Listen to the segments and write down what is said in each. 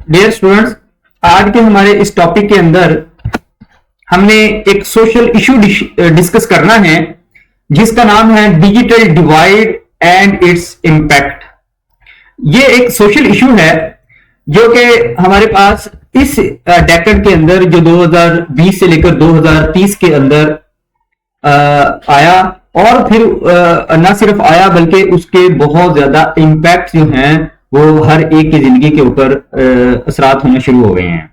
Dear students, आज के हमारे इस टॉपिक के अंदर हमने एक सोशल इशू डिस्कस करना है जिसका नाम है digital divide and its impact. ये एक सोशल इशू है जो कि हमारे पास इस डेकेड के अंदर जो 2020 से लेकर 2030 के अंदर आया और फिर न सिर्फ आया बल्कि उसके बहुत ज्यादा इम्पैक्ट जो हैं वो हर एक की जिंदगी के ऊपर असरात होने शुरू हो गए हैं।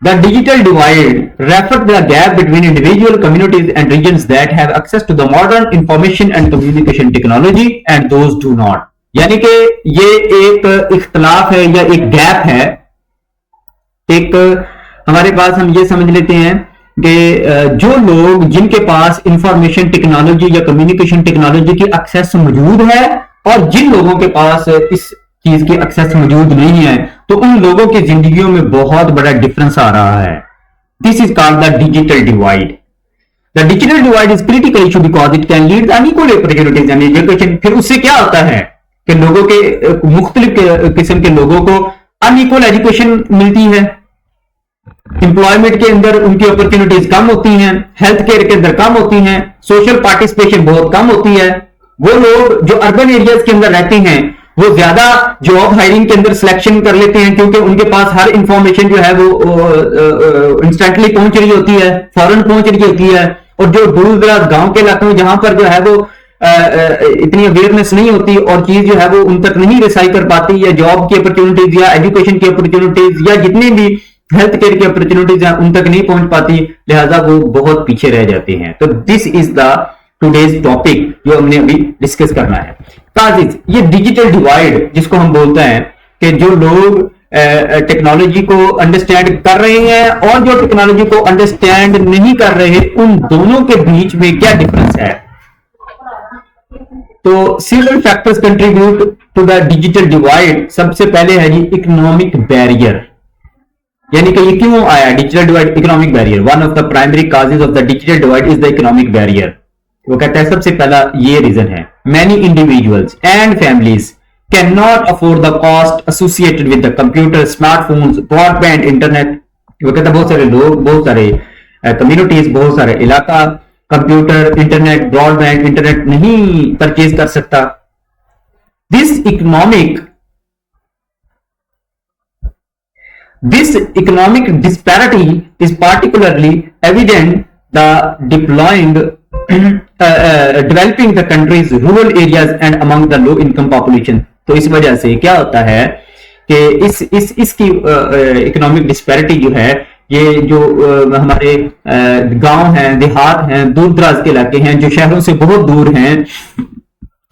The digital divide refer the gap between individual communities and regions that have access to the modern information and communication technology and those do not. यानी कि ये एक इख्तलाफ है या एक गैप है। एक हमारे पास हम ये समझ लेते हैं कि जो लोग जिनके पास इंफॉर्मेशन टेक्नोलॉजी या कम्युनिकेशन टेक्नोलॉजी की एक्सेस मौजूद है और जिन लोगों के पास इस चीज की एक्सेस मौजूद नहीं है, तो उन लोगों की जिंदगियों में बहुत बड़ा डिफरेंस आ रहा है। This is called the digital divide. The digital divide is critical issue because it can lead unequal opportunities in education. फिर उससे क्या होता है कि लोगों के मुख्तलिफ किस्म के लोगों को अनइक्वल एजुकेशन मिलती है, एम्प्लॉयमेंट के अंदर उनकी अपॉर्चुनिटीज कम होती हैं, हेल्थ केयर के अंदर कम होती हैं, सोशल पार्टिसिपेशन बहुत कम होती है। वो लोग जो अर्बन एरियाज के अंदर रहते हैं वो ज्यादा जॉब हायरिंग के अंदर सिलेक्शन कर लेते हैं क्योंकि उनके पास हर इंफॉर्मेशन जो है वो इंस्टेंटली पहुंच रही होती है, फौरन पहुंच रही होती है। और जो दूर दराज गांव के इलाकों में जहां पर जो है वो इतनी अवेयरनेस नहीं होती और चीज जो है वो उन तक नहीं रिसाई कर पाती, या जॉब की अपॉर्चुनिटीज या एजुकेशन की अपॉर्चुनिटीज या जितनी भी हेल्थ केयर की अपॉर्चुनिटीज हैं उन तक नहीं पहुंच पाती, लिहाजा वो बहुत पीछे रह जाते हैं। तो this is the today's topic जो हमने अभी डिस्कस करना है। काजिज, ये डिजिटल डिवाइड जिसको हम बोलते हैं कि जो लोग टेक्नोलॉजी को अंडरस्टैंड कर रहे हैं और जो टेक्नोलॉजी को अंडरस्टैंड नहीं कर रहे, उन दोनों के बीच में क्या डिफरेंस है। तो several factors contribute to the digital divide. सबसे पहले है जी इकोनॉमिक बैरियर। यानी कि ये क्यों आया digital divide, economic barrier. One of the primary causes of the digital divide is the economic barrier. वो कहता है सबसे पहला ये रीजन है, many individuals and families can not afford the cost associated with the computer, smartphones, broadband internet. वो कहता है बहुत सारे लोग, बहुत सारे कम्युनिटीज, बहुत सारे इलाका कंप्यूटर, इंटरनेट, ब्रॉडबैंड इंटरनेट नहीं परचेज कर सकता। This economic disparity is particularly evident the developing the country's rural areas and among the low income population। तो इस वजह से क्या होता है कि इसकी इकोनॉमिक डिस्पैरिटी जो है, ये जो हमारे गांव हैं, देहात हैं, दूर दराज के इलाके हैं जो शहरों से बहुत दूर हैं,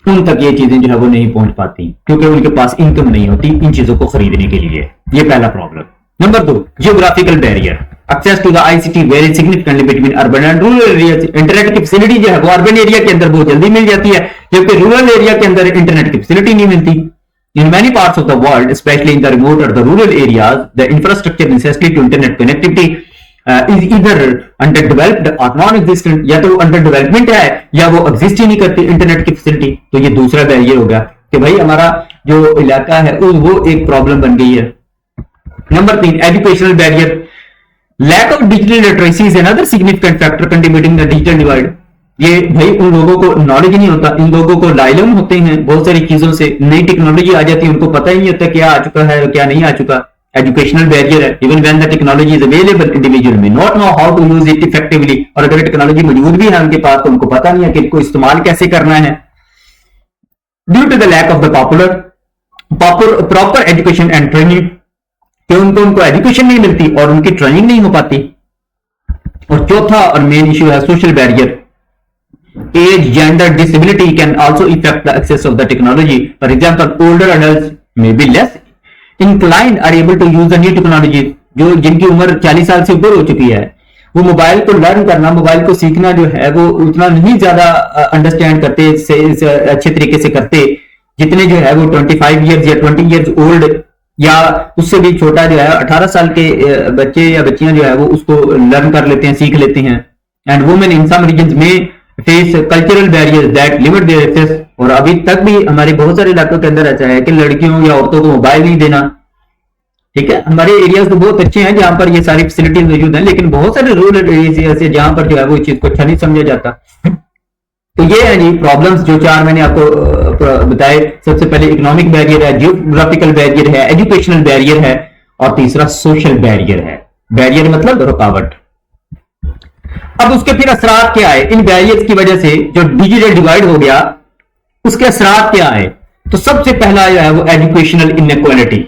उन तक ये चीजें जो है वो नहीं पहुंच पाती क्योंकि उनके पास इनकम नहीं होती इन चीजों को खरीदने के लिए। ये पहला problem. Number 2, geographical barrier. Access to the ICT very significantly between urban and rural areas. Internet की फैसिलिटी जो है वो अर्बन एरिया के अंदर बहुत जल्दी मिल जाती है जबकि रूरल एरिया के अंदर इंटरनेट की फैसिलिटी नहीं मिलती। In many parts of the world, especially in the remote or the rural areas, the infrastructure necessary to internet connectivity is either underdeveloped or non-existent। या तो अंडर डेवलपमेंट है या वो एग्जिस्ट ही नहीं करती इंटरनेट की फैसिलिटी। तो ये दूसरा बैरियर होगा कि भाई हमारा जो इलाका है वो एक प्रॉब्लम बन गई है। Number 3, educational barrier. Lack of digital literacy is another significant factor contributing the digital divide. ये भाई उन लोगों को नॉलेज नहीं होता, इन लोगों को लाइलम होते हैं बहुत सारी चीजों से, नई टेक्नोलॉजी आ जाती है उनको पता ही नहीं होता क्या आ चुका है क्या नहीं आ चुका। एजुकेशनल बैरियर है। Even when the technology is available, individual may not know how to use it effectively. और अगर टेक्नोलॉजी मौजूद भी है उनके पास तो उनको पता नहीं है कि इसको इस्तेमाल कैसे करना है। Due to the lack of the proper education and training, कि उनको एजुकेशन नहीं मिलती और उनकी ट्रेनिंग नहीं हो पाती। और चौथा और मेन इश्यू है social barrier. Age, gender, disability can also effect the access of the technology. For example, older adults may be less inclined are able to use the new technology। जो जिनकी उम्र 40 साल से ऊपर हो चुकी है वो मोबाइल को लर्न करना, मोबाइल को सीखना जो है वो उतना नहीं ज्यादा अंडरस्टैंड करते अच्छे तरीके से करते जितने जो है वो 25 इयर्स या 20 इयर्स ओल्ड या उससे भी छोटा जो है 18 साल के बच्चे या बच्चियां जो है वो उसको लर्न कर लेते हैं, सीख लेते हैं। And women in some regions may face cultural barriers that limit their access. और अभी तक भी हमारे बहुत सारे इलाकों के अंदर ऐसा है कि लड़कियों या औरतों को मोबाइल नहीं देना ठीक है, हमारे एरियाज तो बहुत अच्छे हैं जहां पर ये सारी फैसिलिटीज मौजूद हैं, लेकिन बहुत सारे रूरल एरियाज ऐसे जहां पर जो है वो इस चीज को अच्छा नहीं समझा जाता। तो ये है जी प्रॉब्लम्स जो चार मैंने आपको बताए। सबसे पहले इकोनॉमिक बैरियर है, जियोग्राफिकल बैरियर है, एजुकेशनल बैरियर है, और तीसरा सोशल बैरियर है। बैरियर मतलब रुकावट। अब उसके फिर असरात क्या है इन बैरियर्स की वजह से जो डिजिटल डिवाइड हो गया, उसके असरात क्या है? तो सबसे पहला जो है वो एजुकेशनल इनइक्वालिटी।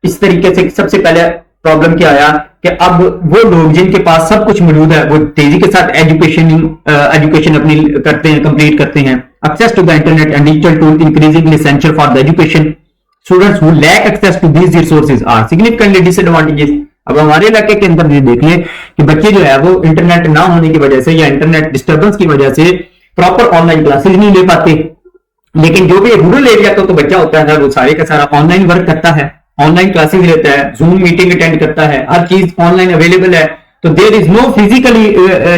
इस तरीके से सबसे पहले प्रॉब्लम क्या आया कि अब वो लोग जिनके पास सब कुछ मौजूद है वो तेजी के साथ एजुकेशन अपनी करते हैं, कंप्लीट करते हैं। Access to the internet and digital tool increasingly essential for the education. Students who lack access to these resources are significantly disadvantages. अब हमारे इलाके के अंदर ये देख लें कि बच्चे जो है वो इंटरनेट ना होने की वजह से या इंटरनेट डिस्टर्बेंस की वजह से प्रॉपर ऑनलाइन क्लासेज नहीं ले पाते। लेकिन जो भी रूरल एरिया का तो बच्चा होता है वो सारे का सारा ऑनलाइन वर्क करता है, ऑनलाइन क्लासेस लेता है, जूम मीटिंग अटेंड करता है, हर चीज ऑनलाइन अवेलेबल है। तो there is no physically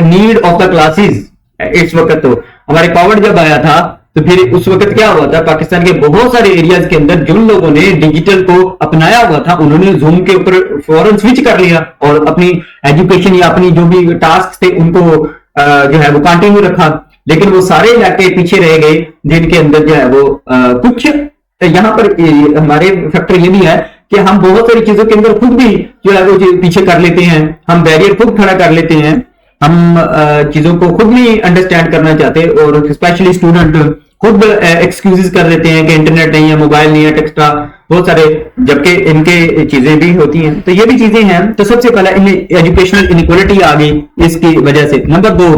need of the classes. इस वक्त तो हमारे कोविड जब आया था तो फिर उस वक्त क्या हुआ था, पाकिस्तान के बहुत सारे एरियाज के अंदर जिन लोगों ने डिजिटल को अपनाया हुआ था उन्होंने जूम के ऊपर फौरन स्विच कर लिया और अपनी एजुकेशन या अपनी जो भी टास्क थे उनको जो है वो कंटिन्यू रखा। लेकिन वो सारे इलाके पीछे रह गए जिनके अंदर जो है वो कुछ यहाँ पर हमारे फैक्टर ये भी है कि हम बहुत सारी चीजों के अंदर खुद भी जो है वो पीछे कर लेते हैं, हम बैरियर खुद खड़ा कर लेते हैं, हम चीजों को खुद नहीं अंडरस्टैंड करना चाहते और स्पेशली स्टूडेंट खुद एक्सक्यूजेस कर देते हैं कि इंटरनेट नहीं है, मोबाइल नहीं है, टेक्स्ट्रा बहुत सारे, जबकि इनके चीजें भी होती हैं। तो ये भी चीजें हैं। तो सबसे पहला एजुकेशनल इनइक्वालिटी आ गई इसकी वजह से। Number 2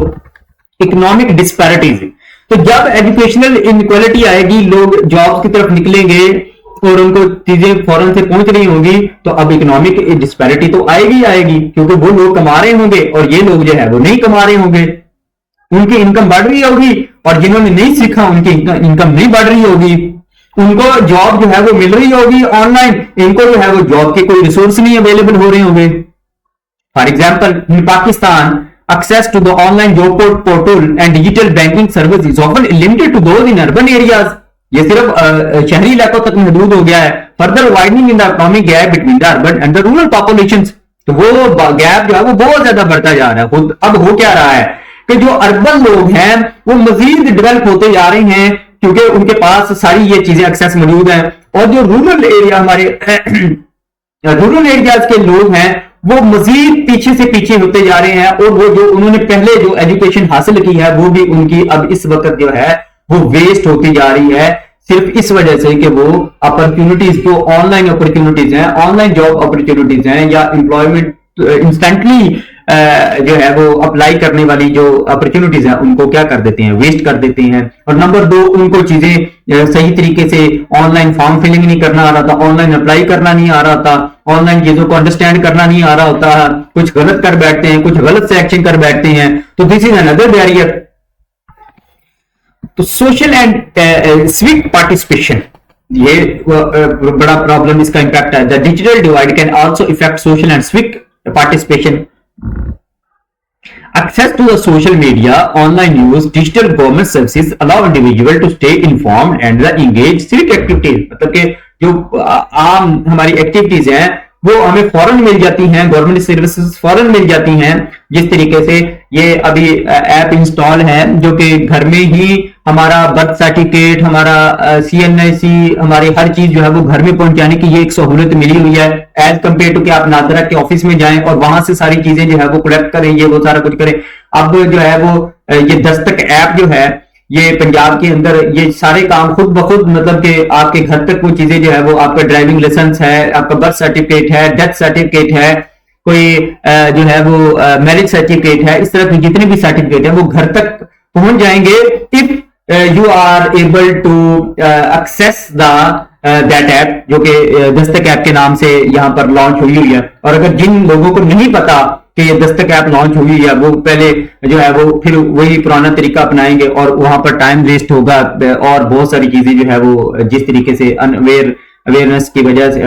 economic disparities. तो जब एजुकेशनल इनइक्वालिटी आएगी, लोग जॉब्स की तरफ निकलेंगे और उनको चीजें फौरन से पहुंच रही होंगी, तो अब इकोनॉमिक डिस्पैरिटी तो आएगी आएगी, क्योंकि वो लोग कमा रहे होंगे और ये लोग जो है वो नहीं कमा रहे होंगे। उनकी इनकम बढ़ रही होगी और जिन्होंने नहीं सीखा उनकी इनकम नहीं बढ़ रही होगी। उनको जॉब जो है वो मिल रही होगी ऑनलाइन, इनको जो है वो जॉब के कोई रिसोर्स नहीं अवेलेबल हो रहे होंगे। For example in Pakistan access to the online job portal and digital banking service is often limited to those in urban areas। ये सिर्फ शहरी इलाकों तक महदूद हो गया है। Further widening in the economic gap between the urban and the rural populations. तो वो गैप जो है वो बहुत ज्यादा बढ़ता जा रहा है। अब हो क्या रहा है कि जो अर्बन लोग हैं वो मजीद डेवलप होते जा रहे हैं क्योंकि उनके पास सारी ये चीजें एक्सेस मौजूद हैं, और जो रूरल एरिया हमारे रूरल एरियाज के लोग हैं वो मजीद पीछे से पीछे होते जा रहे हैं, और वो जो उन्होंने पहले जो एजुकेशन हासिल की है वो भी उनकी अब इस वक्त जो है वो वेस्ट होती जा रही है, सिर्फ इस वजह से कि वो अपॉर्चुनिटीज जो ऑनलाइन अपॉर्चुनिटीज हैं, ऑनलाइन जॉब अपॉर्चुनिटीज हैं या एम्प्लॉयमेंट इंस्टेंटली जो है वो अप्लाई करने वाली जो अपॉर्चुनिटीज हैं उनको क्या कर देते हैं, वेस्ट कर देते हैं। और नंबर 2 उनको चीजें सही तरीके से ऑनलाइन फॉर्म फिलिंग नहीं करना आ रहा था, ऑनलाइन अप्लाई करना नहीं आ रहा था, ऑनलाइन चीजों को अंडरस्टैंड करना नहीं आ रहा होता, कुछ गलत कर बैठते हैं, कुछ गलत सिलेक्शन कर बैठते हैं। तो दिस इज अनदर बैरियर। तो सोशल एंड सिविक पार्टिसिपेशन, ये बड़ा प्रॉब्लम इसका इंपैक्ट है। The digital divide can also effect social and civic participation. Access to the social media, online news, digital government services allow individual to stay informed and engage civic activities। मतलब कि जो आम हमारी activities हैं वो हमें फौरन मिल जाती हैं, गवर्नमेंट सर्विसेज फौरन मिल जाती हैं। जिस तरीके से ये अभी ऐप इंस्टॉल है जो कि घर में ही हमारा बर्थ सर्टिफिकेट, हमारा CNIC, हमारी हर चीज जो है वो घर में पहुंचाने की ये एक सहूलत मिली हुई है, एज कंपेयर टू कि आप नादरा के ऑफिस में जाएं और वहां से सारी चीजें जो है वो कलेक्ट करें, ये वो सारा कुछ करें। अब जो है वो ये दस्तक ऐप जो है ये पंजाब के अंदर ये सारे काम खुद ब खुद, मतलब कि आपके घर तक वो चीजें जो है वो आपका ड्राइविंग लाइसेंस है, आपका बर्थ सर्टिफिकेट है, डेथ सर्टिफिकेट है, कोई जो है वो मैरिज सर्टिफिकेट है, इस तरह के जितने भी सर्टिफिकेट है वो घर तक पहुंच जाएंगे if you are able to access the that app, जो कि दस्तक ऐप के नाम से यहाँ पर लॉन्च हुई है। और अगर जिन लोगों को नहीं पता कि ये दस्तक ऐप लॉन्च हुई है वो पहले जो है वो फिर वही पुराना तरीका अपनाएंगे और वहां पर टाइम वेस्ट होगा और बहुत सारी चीजें जो है वो जिस तरीके से अवेयरनेस की वजह से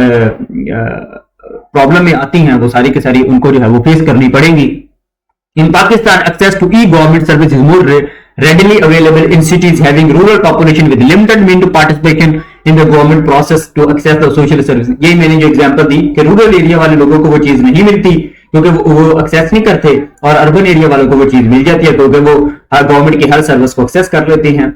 प्रॉब्लम में आती हैं वो सारी की सारी उनको जो है वो फेस करनी पड़ेंगी। In Pakistan access to e government service is more readily available in cities having rural population with limited means to participation in the government process to access the social service. यही मैंने जो एग्जांपल दी कि rural area वाले लोगों को वो चीज नहीं मिलती क्योंकि वो एक्सेस नहीं करते, और अर्बन एरिया वालों को वो चीज मिल जाती है क्योंकि वो गवर्नमेंट की हेल्थ सर्विस को एक्सेस कर लेते हैं।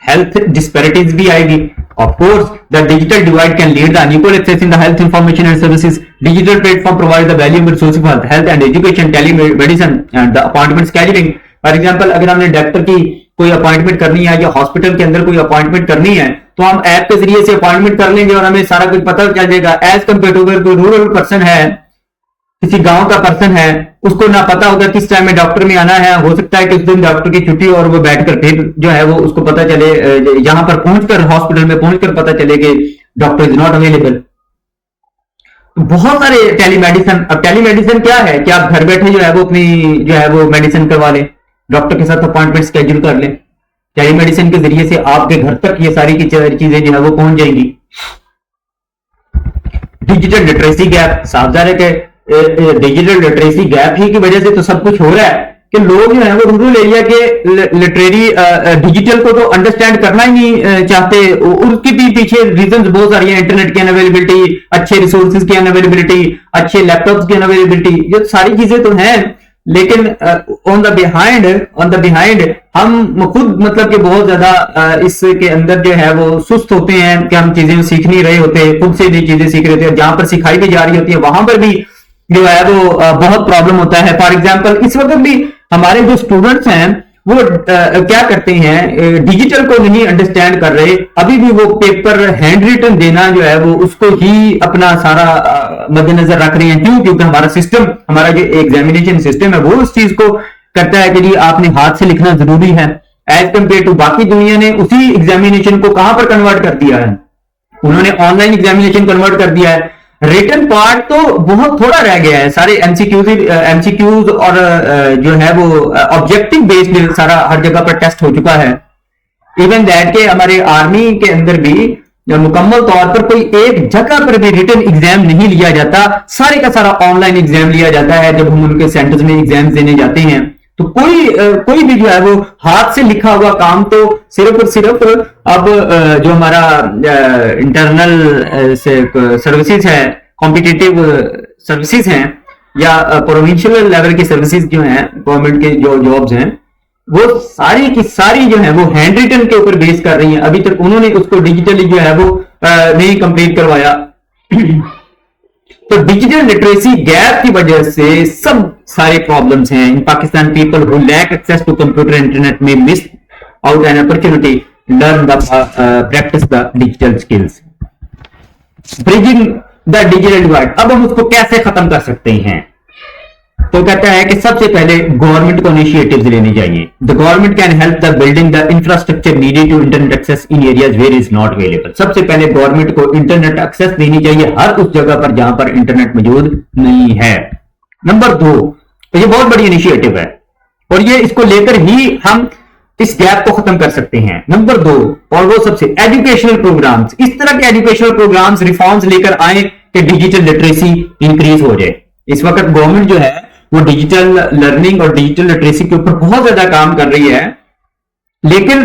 हेल्थ डिस्पैरिटीज भी आएगी। Of course the digital divide can lead the unequal access in the health information and services. Digital platform provide the valuable resource of health and education, telemedicine and the appointment scheduling. For example, अगर हमने doctor की कोई appointment करनी है या hospital के अंदर कोई अपॉइंटमेंट करनी है तो हम ऐप के जरिए से अपॉइंटमेंट कर लेंगे और हमें सारा कुछ पता चल जाएगा। एज कम्पेयर टू कोई रूरल पर्सन है, किसी गांव का पर्सन है, उसको ना पता होगा किस टाइम में डॉक्टर में आना है। हो सकता है कि उस दिन डॉक्टर की छुट्टी और वो बैठकर फिर जो है वो उसको पता चले, यहां पर पहुंचकर हॉस्पिटल में पहुंचकर पता चले कि डॉक्टर इज नॉट अवेलेबल। बहुत सारे टेलीमेडिसिन। अब टेलीमेडिसिन क्या है कि आप घर बैठे जो है वो अपनी जो है वो मेडिसिन करवा लें, डॉक्टर के साथ अपॉइंटमेंट स्केड्यूल कर लें। टेलीमेडिसिन के जरिए से आपके घर तक ये सारी की चीजें जो है वो पहुंच जाएंगी। डिजिटल लिटरेसी गैप, साफ जाहिर है कि डिजिटल लिटरेसी गैप ही की वजह से तो सब कुछ हो रहा है कि लोग जो है वो रूरल एरिया के लिटरेरी डिजिटल को तो अंडरस्टैंड करना ही नहीं चाहते। उसके भी पीछे रीजंस बहुत सारी हैं। इंटरनेट की अनअवेलेबिलिटी, अच्छे रिसोर्सेज की अनअवेलेबिलिटी, अच्छे लैपटॉप्स की अनअवेलेबिलिटी, ये सारी चीजें तो हैं, लेकिन ऑन द बिहाइंड हम खुद मतलब कि बहुत ज्यादा इसके अंदर जो है वो सुस्त होते हैं कि हम चीजें सीख नहीं रहे होते, खुद से नई चीजें सीख रहे होते हैं। जहां पर सिखाई भी जा रही होती है वहां पर भी जो है वो बहुत प्रॉब्लम होता है। फॉर एग्जाम्पल, इस वक्त भी हमारे जो स्टूडेंट्स हैं वो क्या करते हैं, डिजिटल को नहीं अंडरस्टैंड कर रहे, अभी भी वो पेपर हैंड रिटन देना जो है वो उसको ही अपना सारा मद्देनजर रख रहे हैं। क्यों? क्योंकि हमारा सिस्टम, हमारा जो एग्जामिनेशन सिस्टम है वो उस चीज को करता है कि जी आपने हाथ से लिखना जरूरी है। एज कंपेयर टू बाकी दुनिया ने उसी एग्जामिनेशन को कहां पर कन्वर्ट कर दिया है, उन्होंने ऑनलाइन एग्जामिनेशन कन्वर्ट कर दिया है। रिटन पार्ट तो बहुत थोड़ा रह गया है, सारे एमसीक्यूज और जो है वो ऑब्जेक्टिव बेस्ड सारा हर जगह पर टेस्ट हो चुका है। इवन दैट के हमारे आर्मी के अंदर भी मुकम्मल तौर पर कोई एक जगह पर भी रिटन एग्जाम नहीं लिया जाता, सारे का सारा ऑनलाइन एग्जाम लिया जाता है। जब हम उनके सेंटर्स में एग्जाम देने जाते हैं तो कोई भी जो है वो हाथ से लिखा हुआ काम तो सिर्फ और सिर्फ अब जो हमारा इंटरनल सर्विसेज है, कॉम्पिटिटिव सर्विसेज हैं या प्रोविंशियल लेवल की सर्विसेज जो हैं, गवर्नमेंट के जो जॉब्स हैं, वो सारी की सारी जो है वो हैंड रिटन के ऊपर बेस कर रही हैं। अभी तक उन्होंने उसको डिजिटली जो है वो नहीं कंप्लीट करवाया। तो डिजिटल लिटरेसी गैप की वजह से सब सारे प्रॉब्लम्स हैं। In Pakistan people who lack access to computer internet may miss out an opportunity learn the practice the digital skills. Bridging the digital divide, अब हम उसको कैसे खत्म कर सकते हैं? तो कहता है कि सबसे पहले गवर्नमेंट को इनिशिएटिव्स लेने चाहिए। The government can help the building the infrastructure needed to internet access in areas where is not available. सबसे पहले गवर्नमेंट को इंटरनेट एक्सेस देनी चाहिए हर उस जगह पर जहां पर इंटरनेट मौजूद नहीं है। नंबर 2, तो ये बहुत बड़ी इनिशिएटिव है और ये इसको लेकर ही हम इस गैप को खत्म कर सकते हैं। नंबर 2, और वो सबसे एजुकेशनल प्रोग्राम्स, इस तरह के एजुकेशनल प्रोग्राम्स रिफॉर्म्स लेकर आए कि डिजिटल लिटरेसी इंक्रीज हो जाए। इस वक्त गवर्नमेंट जो है वो डिजिटल लर्निंग और डिजिटल लिटरेसी के ऊपर बहुत ज्यादा काम कर रही है, लेकिन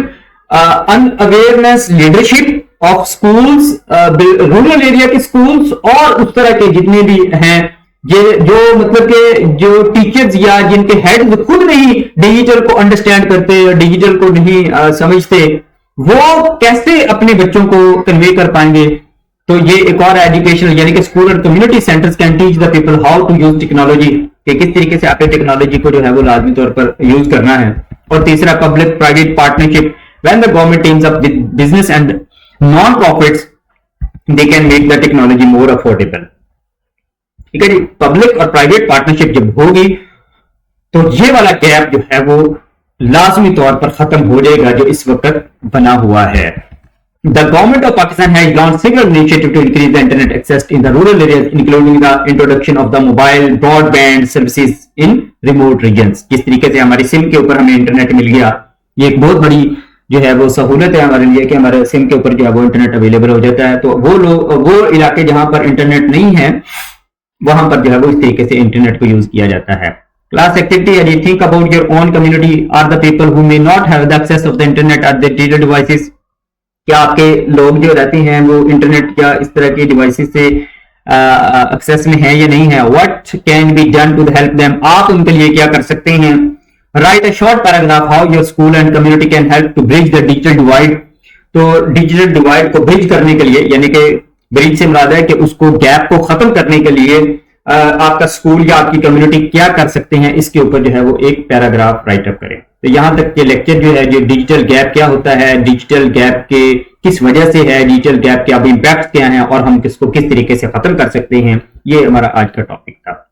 unawareness leadership of schools, rural area के स्कूल्स और उस तरह के जितने भी हैं, ये जो मतलब कि जो टीचर्स या जिनके हेड खुद नहीं डिजिटल को अंडरस्टैंड करते, डिजिटल को नहीं समझते, वो कैसे अपने बच्चों को कन्वे कर पाएंगे? तो ये एक और एजुकेशनल, यानी कि स्कूल और community centres can teach the people how to use technology, कि किस तरीके से आपने टेक्नोलॉजी को जो है वो लाजमी तौर पर यूज करना है। और तीसरा, public private partnership, when the government teams up with business and non profits they can make the technology more affordable. ठीक है जी, पब्लिक और प्राइवेट पार्टनरशिप जब होगी तो ये वाला गैप जो है वो लाजमी तौर पर खत्म हो जाएगा जो इस वक्त बना हुआ है। The government of Pakistan has launched several initiatives to increase the internet access in the rural areas, including the introduction of the mobile broadband services in remote regions. जिस तरीके से हमारी सिम के ऊपर हमें इंटरनेट मिल गया, ये एक बहुत बड़ी जो है वो सहूलत है हमारे लिए कि हमारे सिम के ऊपर जो है वो इंटरनेट अवेलेबल हो जाता है। तो वो इलाके जहां पर इंटरनेट नहीं है वहां पर जो है वो इस तरीके से इंटरनेट को यूज किया जाता है। Class activity, and you think about your own community, are the people who may not have the access of the internet at their digital devices. क्या आपके लोग जो रहते हैं वो इंटरनेट या इस तरह के डिवाइसेस से एक्सेस में है या नहीं है? What can be done to help them? आप उनके लिए क्या कर सकते हैं? Write a short paragraph how your school and community can help to bridge the digital divide. तो डिजिटल डिवाइड को ब्रिज करने के लिए, यानी कि ब्रिज से मुराद है कि उसको गैप को खत्म करने के लिए आपका स्कूल या आपकी कम्युनिटी क्या कर सकते हैं, इसके ऊपर जो है वो एक पैराग्राफ राइट अप करें। तो यहां तक के लेक्चर जो है, जो डिजिटल गैप क्या होता है, डिजिटल गैप के किस वजह से है, डिजिटल गैप के अब इम्पैक्ट क्या है और हम किसको किस तरीके से खत्म कर सकते हैं, ये हमारा आज का टॉपिक था।